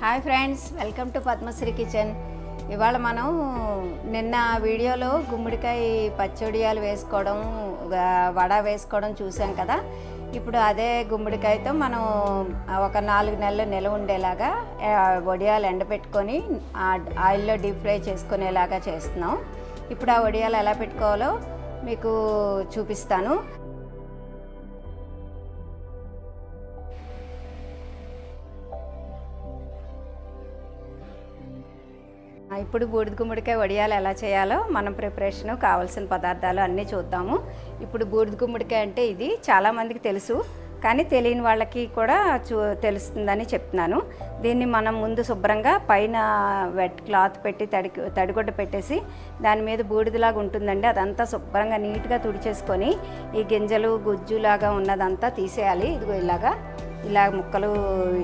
Hi friends, welcome to Padmashri kitchen. ఇవాళ మనం నిన్న వీడియోలో గుమ్మడికాయ పచ్చడియాలు వేసుకోవడం, వడ వేసుకోవడం చూసాం కదా. ఇప్పుడు అదే గుమ్మడికాయతో మనం ఒక 4 నెలలు నిల్వ ఉండేలాగా వడియాలు ఎండబెట్టుకొని ఆయిల్లో డీప్ ఫ్రై చేసుకునేలాగా చేస్తున్నాం. ఇప్పుడు ఆ వడియాలు ఎలా పెట్టుకోవాలో మీకు చూపిస్తాను. ఇప్పుడు బూడిద గుమ్మడికాయ వడియాలు ఎలా చేయాలో మనం ప్రిపరేషను కావాల్సిన పదార్థాలు అన్నీ చూద్దాము. ఇప్పుడు బూడిద గుమ్మడికాయ అంటే ఇది చాలామందికి తెలుసు, కానీ తెలియని వాళ్ళకి కూడా తెలుస్తుందని చెప్తున్నాను. దీన్ని మనం ముందు శుభ్రంగా పైన వెట్ క్లాత్ పెట్టి తడిగుడ్డ పెట్టేసి దాని మీద బూడిదలాగా ఉంటుందండి, అదంతా శుభ్రంగా నీట్గా తుడిచేసుకొని ఈ గింజలు గుజ్జులాగా ఉన్నదంతా తీసేయాలి. ఇదిగో ఇలా ముక్కలు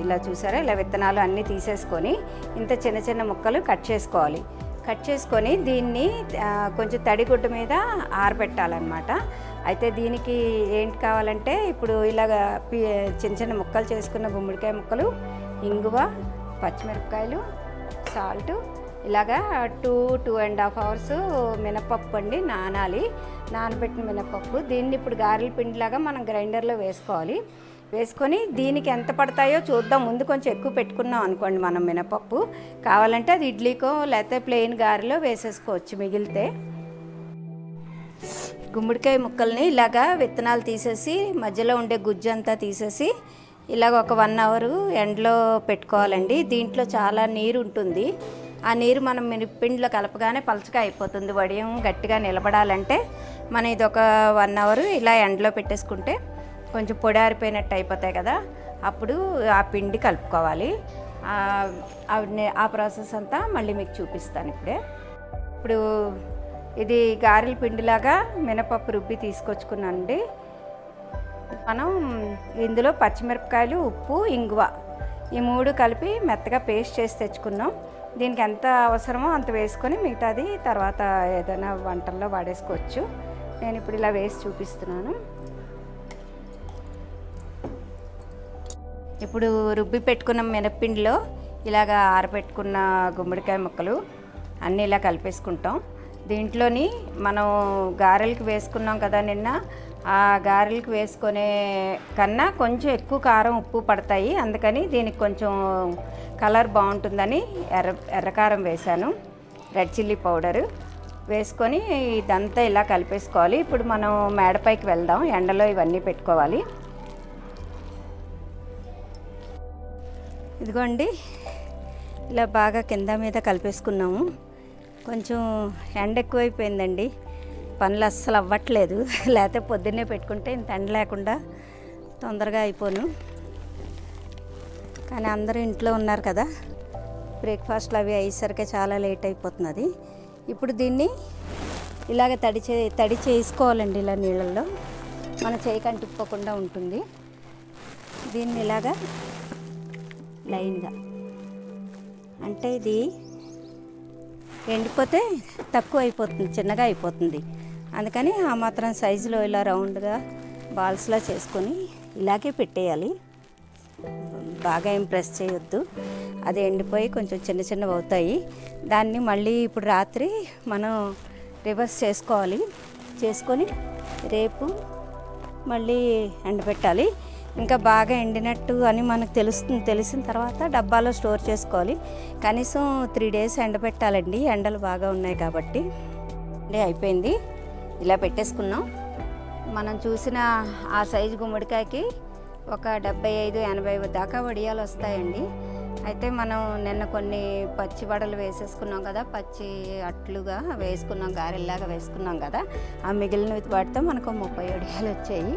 ఇలా చూసారా, ఇలా విత్తనాలు అన్నీ తీసేసుకొని ఇంత చిన్న చిన్న ముక్కలు కట్ చేసుకొని దీన్ని కొంచెం తడిగుడ్డ మీద ఆరబెట్టాలన్నమాట. అయితే దీనికి ఏంటి కావాలంటే, ఇప్పుడు ఇలాగ చిన్న చిన్న ముక్కలు చేసుకున్న గుమ్మడికాయ ముక్కలు, ఇంగువ, పచ్చిమిరపకాయలు, సాల్ట్, ఇలాగా 2.5 అవర్స్ మినపప్పు అండి నానబెట్టిన మినపప్పు. దీన్ని ఇప్పుడు గారెల పిండిలాగా మనం గ్రైండర్లో వేసుకొని దీనికి ఎంత పడతాయో చూద్దాం. ముందు కొంచెం ఎక్కువ పెట్టుకున్నాం అనుకోండి మనం మినపప్పు, కావాలంటే అది ఇడ్లీకో లేకపోతే ప్లెయిన్ గారెలో వేసేసుకోవచ్చు. మిగిలితే గుమ్మడికాయ ముక్కల్ని ఇలాగా విత్తనాలు తీసేసి మధ్యలో ఉండే గుజ్జు అంతా తీసేసి ఇలాగ ఒక 1 అవర్ ఎండలో పెట్టుకోవాలండి. దీంట్లో చాలా నీరు ఉంటుంది. ఆ నీరు మనం మినపిండిలో కలపగానే పలచగా అయిపోతుంది. వడియం గట్టిగా నిలబడాలంటే మనం ఇది ఒక 1 అవర్ ఇలా ఎండలో పెట్టేసుకుంటే కొంచెం పొడి ఆరిపోయినట్టు అయిపోతాయి కదా. అప్పుడు ఆ పిండి కలుపుకోవాలి. ఆ ప్రాసెస్ అంతా మళ్ళీ మీకు చూపిస్తాను ఇప్పుడు ఇది గారెల పిండిలాగా మినపప్పు రుబ్బి తీసుకొచ్చుకున్నానండి. మనం ఇందులో పచ్చిమిరపకాయలు, ఉప్పు, ఇంగువ ఈ 3 కలిపి మెత్తగా పేస్ట్ చేసి తెచ్చుకున్నాం. దీనికి ఎంత అవసరమో అంత వేసుకొని మిగతాది తర్వాత ఏదైనా వంటల్లో వాడేసుకోవచ్చు. నేను ఇప్పుడు ఇలా వేసి చూపిస్తున్నాను. ఇప్పుడు రుబ్బి పెట్టుకున్న మినప్పిండిలో ఇలాగ ఆరబెట్టుకున్న గుమ్మడికాయ ముక్కలు అన్నీ ఇలా కలిపేసుకుంటాం. దీంట్లోని మనం గారెలకు వేసుకున్నాం కదా నిన్న, ఆ గారెలకు వేసుకునే కన్నా కొంచెం ఎక్కువ కారం, ఉప్పు పడతాయి. అందుకని దీనికి కొంచెం కలర్ బాగుంటుందని ఎర్రకారం వేశాను, రెడ్ చిల్లీ పౌడరు వేసుకొని ఇదంతా ఇలా కలిపేసుకోవాలి. ఇప్పుడు మనం మేడపైకి వెళ్దాం. ఎండలో ఇవన్నీ పెట్టుకోవాలి. ఇదిగోండి, ఇలా బాగా కింద మీద కలిపేసుకున్నాము. కొంచెం ఎండ ఎక్కువైపోయిందండి, పనులు అస్సలు అవ్వట్లేదు. లేకపోతే పొద్దున్నే పెట్టుకుంటే ఇంత ఎండ లేకుండా తొందరగా అయిపోను. కానీ అందరూ ఇంట్లో ఉన్నారు కదా, బ్రేక్ఫాస్ట్లు అవి అయ్యేసరికి చాలా లేట్ అయిపోతున్నది. ఇప్పుడు దీన్ని ఇలాగ తడి చేసుకోవాలండి. ఇలా నీళ్ళల్లో మన చేయి కంటుకోకుండా ఉంటుంది. దీన్ని ఇలాగా లైన్గా, అంటే ఇది ఎండిపోతే తక్కువ అయిపోతుంది, చిన్నగా అయిపోతుంది. అందుకని ఆ మాత్రం సైజులో ఇలా రౌండ్గా బాల్స్లా చేసుకొని ఇలాగే పెట్టేయాలి. బాగా ఏం ప్రెస్ చేయొద్దు, అది ఎండిపోయి కొంచెం చిన్నవి అవుతాయి. దాన్ని మళ్ళీ ఇప్పుడు రాత్రి మనం రివర్స్ చేసుకొని రేపు మళ్ళీ ఎండబెట్టాలి. ఇంకా బాగా ఎండినట్టు అని మనకు తెలిసిన తర్వాత డబ్బాలో స్టోర్ చేసుకోవాలి. కనీసం 3 days ఎండబెట్టాలండి, ఎండలు బాగా ఉన్నాయి కాబట్టి. అయిపోయింది, ఇలా పెట్టేసుకున్నాం. మనం చూసిన ఆ సైజు గుమ్మడికాయకి ఒక 75-80 దాకా వడియాలు వస్తాయండి. అయితే మనం నిన్న కొన్ని పచ్చి వడలు వేసేసుకున్నాం కదా, పచ్చి అట్లుగా వేసుకున్నాం, గారెల్లాగా వేసుకున్నాం కదా. ఆ మిగిలిన వాటితో మనకు 30 వడియాలు వచ్చాయి.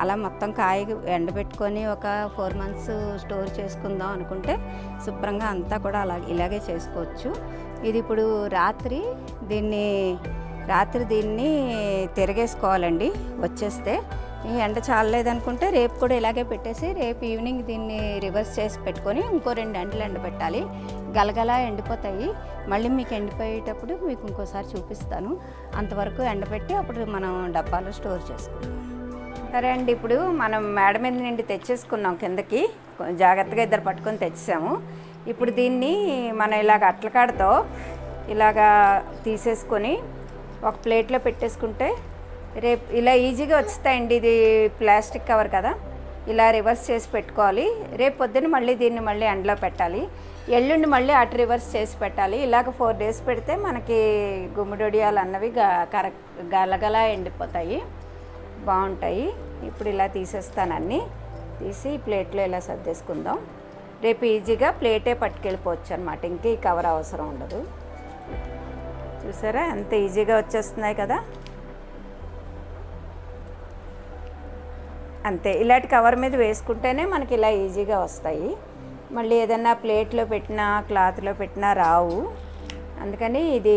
అలా మొత్తం కాయ ఎండబెట్టుకొని ఒక 4 months స్టోర్ చేసుకుందాం అనుకుంటే శుభ్రంగా అంతా కూడా ఇలాగే చేసుకోవచ్చు. ఇది ఇప్పుడు రాత్రి దీన్ని తిరగేసుకోవాలండి. వచ్చేస్తే ఈ ఎండ చాలలేదనుకుంటే రేపు కూడా ఇలాగే పెట్టేసి రేపు ఈవినింగ్ దీన్ని రివర్స్ చేసి పెట్టుకొని ఇంకో 2 గంటలు ఎండబెట్టాలి. గలగలా ఎండిపోతాయి. మళ్ళీ మీకు ఎండిపోయేటప్పుడు మీకు ఇంకోసారి చూపిస్తాను. అంతవరకు ఎండబెట్టి అప్పుడు మనం డబ్బాలో స్టోర్ చేసుకుంటాం. సరే అండి, ఇప్పుడు మనం మేడ మీద నుండి తెచ్చేసుకున్నాం, కిందకి జాగ్రత్తగా ఇద్దరు పట్టుకొని తెచ్చేసాము. ఇప్పుడు దీన్ని మనం ఇలాగ అట్లకాడతో ఇలాగా తీసేసుకొని ఒక ప్లేట్లో పెట్టేసుకుంటే రేపు ఇలా ఈజీగా వచ్చేస్తాయండి. ఇది ప్లాస్టిక్ కవర్ కదా, ఇలా రివర్స్ చేసి పెట్టుకోవాలి. రేపు పొద్దున్న మళ్ళీ దీన్ని మళ్ళీ ఎండలో పెట్టాలి. ఎల్లుండి మళ్ళీ అటు రివర్స్ చేసి పెట్టాలి. ఇలాగ 4 days పెడితే మనకి గుమ్మడొడియాలు అన్నవి గలగలా ఎండిపోతాయి, బాగుంటాయి. ఇప్పుడు ఇలా తీసేస్తాను, అన్నీ తీసి ప్లేట్లో ఇలా సర్దేసుకుందాం. రేపు ఈజీగా ప్లేటే పట్టుకెళ్ళిపోవచ్చు అనమాట, ఇంకే ఈ కవర్ అవసరం ఉండదు. చూసారా ఎంత ఈజీగా వచ్చేస్తున్నాయి కదా. అంతే, ఇలాంటి కవర్ మీద వేసుకుంటేనే మనకి ఇలా ఈజీగా వస్తాయి. మళ్ళీ ఏదన్నా ప్లేట్లో పెట్టినా క్లాత్లో పెట్టినా రావు. అందుకని ఇది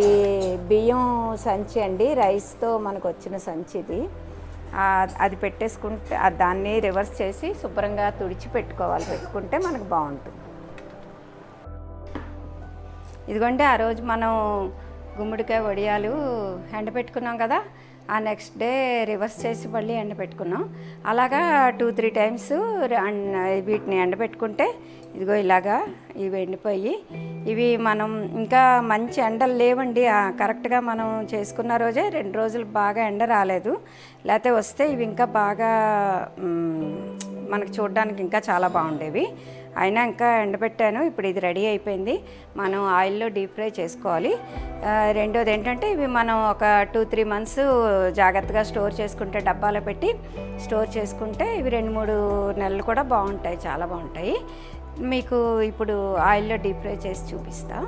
బియ్యం సంచి అండి, రైస్తో మనకు వచ్చిన సంచి ఇది. అది పెట్టేసుకుంటే దాన్ని రివర్స్ చేసి శుభ్రంగా తుడిచి పెట్టుకోవాలి, పెట్టుకుంటే మనకు బాగుంటుంది. ఇదిగోండి, ఆ రోజు మనం గుమ్మడికాయ వడియాలు ఎండబెట్టుకున్నాం కదా, ఆ నెక్స్ట్ డే రివర్స్ చేసి మళ్ళీ ఎండబెట్టుకున్నాం. అలాగా 2-3 times వీటిని ఎండబెట్టుకుంటే ఇదిగో ఇలాగా ఇవి ఎండిపోయి, ఇవి మనం ఇంకా మంచి ఎండలు లేవండి. కరెక్ట్గా మనం చేసుకున్న రోజే 2 రోజులు బాగా ఎండ రాలేదు, లేకపోతే వస్తే ఇవి ఇంకా బాగా మనకు చూడడానికి ఇంకా చాలా బాగుండేవి. అయినా ఇంకా ఎండబెట్టాను. ఇప్పుడు ఇది రెడీ అయిపోయింది, మనం ఆయిల్లో డీప్ ఫ్రై చేసుకోవాలి. రెండోది ఏంటంటే ఇవి మనం ఒక 2-3 months జాగ్రత్తగా స్టోర్ చేసుకుంటే, డబ్బాలో పెట్టి స్టోర్ చేసుకుంటే ఇవి 2-3 నెలలు కూడా బాగుంటాయి, చాలా బాగుంటాయి. మీకు ఇప్పుడు ఆయిల్లో డీప్ ఫ్రై చేసి చూపిస్తా.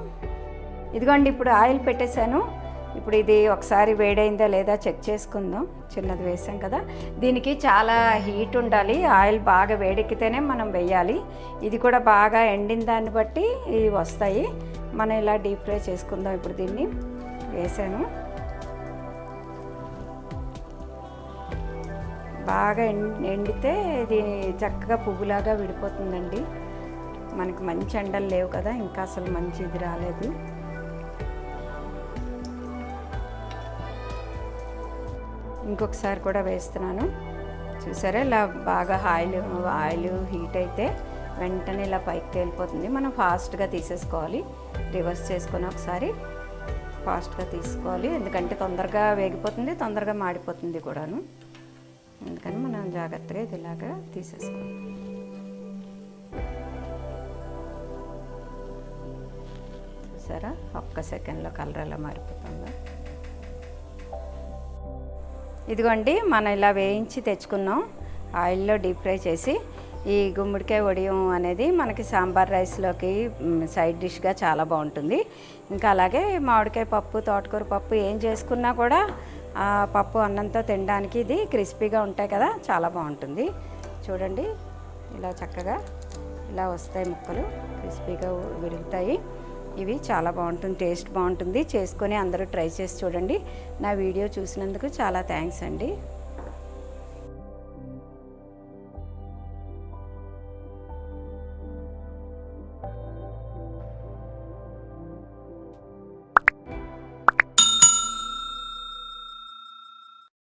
ఇదిగోండి, ఇప్పుడు ఆయిల్ పెట్టేశాను. ఇప్పుడు ఇది ఒకసారి వేడైందా లేదా చెక్ చేసుకుందాం. చిన్నది వేసాం కదా, దీనికి చాలా హీట్ ఉండాలి, ఆయిల్ బాగా వేడెక్కితేనే మనం వేయాలి. ఇది కూడా బాగా ఎండిన దాన్ని బట్టి ఇవి వస్తాయి. మనం ఇలా డీప్ ఫ్రై చేసుకుందాం. ఇప్పుడు దీన్ని వేసాను, బాగా ఎండితే ఇది చక్కగా పువ్వులాగా విడిపోతుందండి. మనకి మంచి ఎండలు లేవు కదా, ఇంకా అసలు మంచి ఇది రాలేదు. ఇంకొకసారి కూడా వేస్తున్నాను. చూసారా, ఇలా బాగా ఆయిల్ హీట్ అయితే వెంటనే ఇలా పైకి తేలిపోతుంది. మనం ఫాస్ట్గా తీసేసుకోవాలి, రివర్స్ చేసుకొని ఒకసారి ఫాస్ట్గా తీసుకోవాలి. ఎందుకంటే తొందరగా వేగిపోతుంది, తొందరగా మాడిపోతుంది కూడాను. అందుకని మనం జాగ్రత్తగా ఇది ఇలాగా తీసేసుకోవాలి. చూసారా, ఒక్క సెకండ్లో కలర్ ఎలా మారిపోతుందో. ఇదిగోండి, మనం ఇలా వేయించి తెచ్చుకున్నాం, ఆయిల్లో డీప్ ఫ్రై చేసి. ఈ గుమ్మడికాయ వడియం అనేది మనకి సాంబార్ రైస్లోకి సైడ్ డిష్గా చాలా బాగుంటుంది. ఇంకా అలాగే మామిడికాయ పప్పు, తోటకూర పప్పు ఏం చేసుకున్నా కూడా ఆ పప్పు అన్నంతో తినడానికి ఇది క్రిస్పీగా ఉంటాయి కదా, చాలా బాగుంటుంది. చూడండి, ఇలా చక్కగా ఇలా వస్తాయి ముక్కలు, క్రిస్పీగా విరుగుతాయి. ఇవి చాలా బాగుంటుంది, టేస్ట్ బాగుంటుంది. చేసుకొని అందరూ ట్రై చేసి చూడండి. నా వీడియో చూసినందుకు చాలా థ్యాంక్స్ అండి.